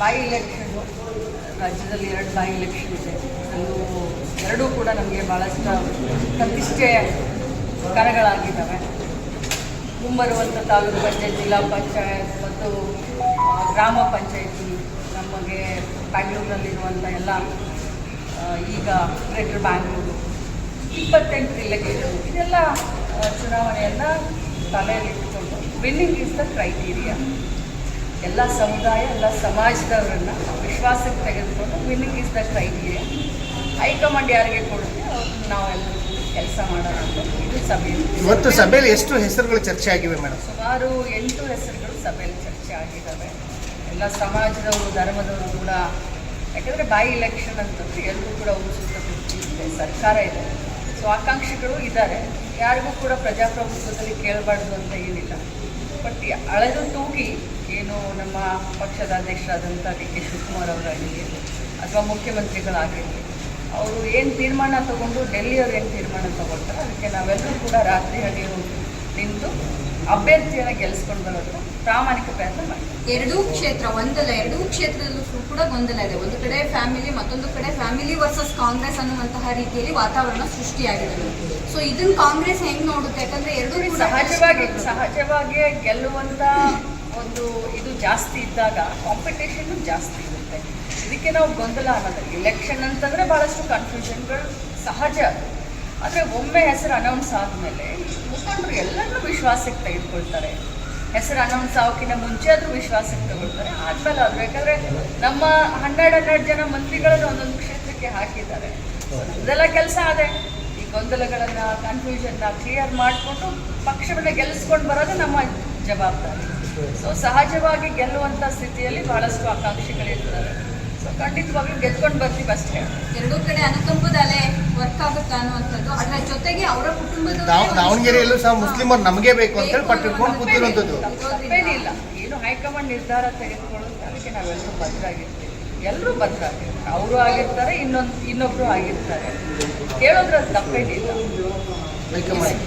ಬಾಯಿ ಎಲೆಕ್ಷನ್ ರಾಜ್ಯದಲ್ಲಿ 2 ಬಾಯಿ ಎಲೆಕ್ಷನ್ ಇದೆ. ಅಲ್ಲೂ ಎರಡೂ ಕೂಡ ನಮಗೆ ಭಾಳಷ್ಟು ಪ್ರತಿಷ್ಠೆಯ ಕರಗಳಾಗಿದ್ದಾವೆ. ಮುಂಬರುವಂಥ ತಾಲೂಕು ಪಂಚಾಯತ್, ಜಿಲ್ಲಾ ಪಂಚಾಯತ್ ಮತ್ತು ಗ್ರಾಮ ಪಂಚಾಯತಿ, ನಮಗೆ ಬ್ಯಾಂಗ್ಳೂರಿನಲ್ಲಿರುವಂಥ ಎಲ್ಲ ಈಗ ಗ್ರೇಟರ್ ಬ್ಯಾಂಗ್ಳೂರು 28 ಇಲೆಕ್ಷನ್, ಇದೆಲ್ಲ ಚುನಾವಣೆಯನ್ನು ತಲೆಯಲ್ಲಿಟ್ಟುಕೊಂಡು ವಿನ್ನಿಂಗ್ ಇಸ್ ದ ಕ್ರೈಟೀರಿಯಾ. ಎಲ್ಲ ಸಮುದಾಯ, ಎಲ್ಲ ಸಮಾಜದವರನ್ನು ವಿಶ್ವಾಸಕ್ಕೆ ತೆಗೆದುಕೊಂಡು winning is the criteria. High command ಯಾರಿಗೆ ಕೊಡುತ್ತೆ ಅವ್ರನ್ನ ನಾವೆಲ್ಲರೂ ಕೆಲಸ ಮಾಡೋಣ ಅಂತ ಇದು ಸಭೆಯಲ್ಲಿ. ಇವತ್ತು ಸಭೆಯಲ್ಲಿ ಎಷ್ಟು ಹೆಸರುಗಳು ಚರ್ಚೆ ಆಗಿವೆ ಮೇಡಮ್? ಸುಮಾರು 8 ಹೆಸರುಗಳು ಸಭೆಯಲ್ಲಿ ಚರ್ಚೆ ಆಗಿದ್ದಾವೆ. ಎಲ್ಲ ಸಮಾಜದವರು, ಧರ್ಮದವರು ಕೂಡ. ಯಾಕಂದರೆ ಬಾಯಿ ಎಲೆಕ್ಷನ್ ಅಂತಂದರೆ ಎಲ್ಲರೂ ಕೂಡ ಉತ್ಸುಕತೆ, ಸರ್ಕಾರ ಇದೆ, ಸೊ ಆಕಾಂಕ್ಷಿಗಳು ಇದ್ದಾರೆ. ಯಾರಿಗೂ ಕೂಡ ಪ್ರಜಾಪ್ರಭುತ್ವದಲ್ಲಿ ಕೇಳಬಾರ್ದು ಅಂತ ಏನಿಲ್ಲ. ಬಟ್ ಅಳೆದು ತೂಗಿ ಏನು ನಮ್ಮ ಪಕ್ಷದ ಅಧ್ಯಕ್ಷರಾದಂಥ ಡಿ ಕೆ ಶಿವಕುಮಾರ್ ಅವರಾಗಲಿ ಅಥವಾ ಮುಖ್ಯಮಂತ್ರಿಗಳಾಗಿರಲಿ, ಅವರು ಏನು ತೀರ್ಮಾನ ತಗೊಂಡು ಡೆಲ್ಲಿಯವರು ಏನು ತೀರ್ಮಾನ ತಗೊಳ್ತಾರೆ ಅದಕ್ಕೆ ನಾವೆಲ್ಲರೂ ಕೂಡ ರಾತ್ರಿ ಹಗಲು ನಿಂತು ಅಭ್ಯರ್ಥಿಯನ್ನು ಗೆಲ್ಲಿಸ್ಕೊಂಡು ಬರೋದು ಪ್ರಾಮಾಣಿಕ ಪ್ರಯತ್ನ ಮಾಡ್ತೀವಿ. ಎರಡೂ ಕ್ಷೇತ್ರ ಒಂದಲ್ಲ, ಎರಡೂ ಕ್ಷೇತ್ರದಲ್ಲೂ ಕೂಡ ಗೊಂದಲ ಇದೆ. ಒಂದು ಕಡೆ ಫ್ಯಾಮಿಲಿ, ಮತ್ತೊಂದು ಕಡೆ ಫ್ಯಾಮಿಲಿ ವರ್ಸಸ್ ಕಾಂಗ್ರೆಸ್ ಅನ್ನುವಂತಹ ರೀತಿಯಲ್ಲಿ ವಾತಾವರಣ ಸೃಷ್ಟಿಯಾಗಿದೆ. ಸೊ ಇದನ್ನ ಕಾಂಗ್ರೆಸ್ ಹೆಂಗ್ ನೋಡುತ್ತೆ? ಯಾಕಂದ್ರೆ ಎರಡೂ ಸಹಜವಾಗಿ ಗೆಲ್ಲುವಂತ ಒಂದು ಇದು ಜಾಸ್ತಿ ಇದ್ದಾಗ ಕಾಂಪಿಟೇಷನ್ ಜಾಸ್ತಿ ಇರುತ್ತೆ. ಇದಕ್ಕೆ ನಾವು ಗೊಂದಲ ಅನ್ನೋದಿಲ್ಲ. ಎಲೆಕ್ಷನ್ ಅಂತಂದರೆ ಭಾಳಷ್ಟು ಕನ್ಫ್ಯೂಷನ್ಗಳು ಸಹಜ. ಆದರೆ ಒಮ್ಮೆ ಹೆಸರು ಅನೌನ್ಸ್ ಆದಮೇಲೆ ಮುಖಂಡರು ಎಲ್ಲರೂ ವಿಶ್ವಾಸಕ್ಕೆ ತೆಗೆದುಕೊಳ್ತಾರೆ. ಹೆಸರು ಅನೌನ್ಸ್ ಆಗೋಕ್ಕಿಂತ ಮುಂಚೆ ಆದರೂ ವಿಶ್ವಾಸಕ್ಕೆ ತಗೊಳ್ತಾರೆ, ಆದಮೇಲೆ ಅದು. ಯಾಕಂದರೆ ನಮ್ಮ 12 ಜನ ಮಂತ್ರಿಗಳನ್ನು ಒಂದೊಂದು ಕ್ಷೇತ್ರಕ್ಕೆ ಹಾಕಿದ್ದಾರೆ. ಇದೆಲ್ಲ ಕೆಲಸ ಅದೇ. ಈ ಗೊಂದಲಗಳನ್ನು, ಕನ್ಫ್ಯೂಷನ್ನ ಕ್ಲಿಯರ್ ಮಾಡಿಕೊಂಡು ಪಕ್ಷವನ್ನು ಗೆಲ್ಲಿಸ್ಕೊಂಡು ಬರೋದು ನಮ್ಮ ಜವಾಬ್ದಾರಿ. ಸೊ ಸಹಜವಾಗಿ ಗೆಲ್ಲುವಂಥ ಸ್ಥಿತಿಯಲ್ಲಿ ಭಾಳಷ್ಟು ಆಕಾಂಕ್ಷಿಗಳಿರ್ತಾರೆ. ಸೊ ಖಂಡಿತವಾಗ್ಲೂ ಗೆದ್ಕೊಂಡು ಬರ್ತೀವಿ ಅಷ್ಟೇ. ಎರಡೂ ಕಡೆ ಅನುಕಂಪದ ಅಲೆ ವರ್ಕ್ ಆಗುತ್ತಾ ಅನ್ನುವಂಥದ್ದು. ಅದರ ಜೊತೆಗೆ ಅವರ ಕುಟುಂಬದ ದಾವಣಗೆರೆಯಲ್ಲೂ ಸಹ ಮುಸ್ಲಿಮರು ನಮಗೆ ಬೇಕು ಅಂತ ಹೇಳಿ ಪಟ್ಟಿಟ್ಕೊಂಡು ಕೂತಿರುವಂಥದ್ದು ತಪ್ಪೇನಿಲ್ಲ. ಏನು ಹೈಕಮಾಂಡ್ ನಿರ್ಧಾರ ತೆಗೆದುಕೊಳ್ಳುತ್ತೆ ಅದಕ್ಕೆ ನಾವೆಲ್ಲರೂ ಬದ್ಧರಾಗಿರ್ತೀವಿ. ಎಲ್ಲರೂ ಬದ್ಧರಾಗಿರ್ತಾರೆ. ಅವರು ಆಗಿರ್ತಾರೆ, ಇನ್ನೊಬ್ಬರು ಆಗಿರ್ತಾರೆ. ಕೇಳೋದ್ರಲ್ಲಿ ತಪ್ಪೇನಿಲ್ಲ. ಹೈಕಮಾಂಡ್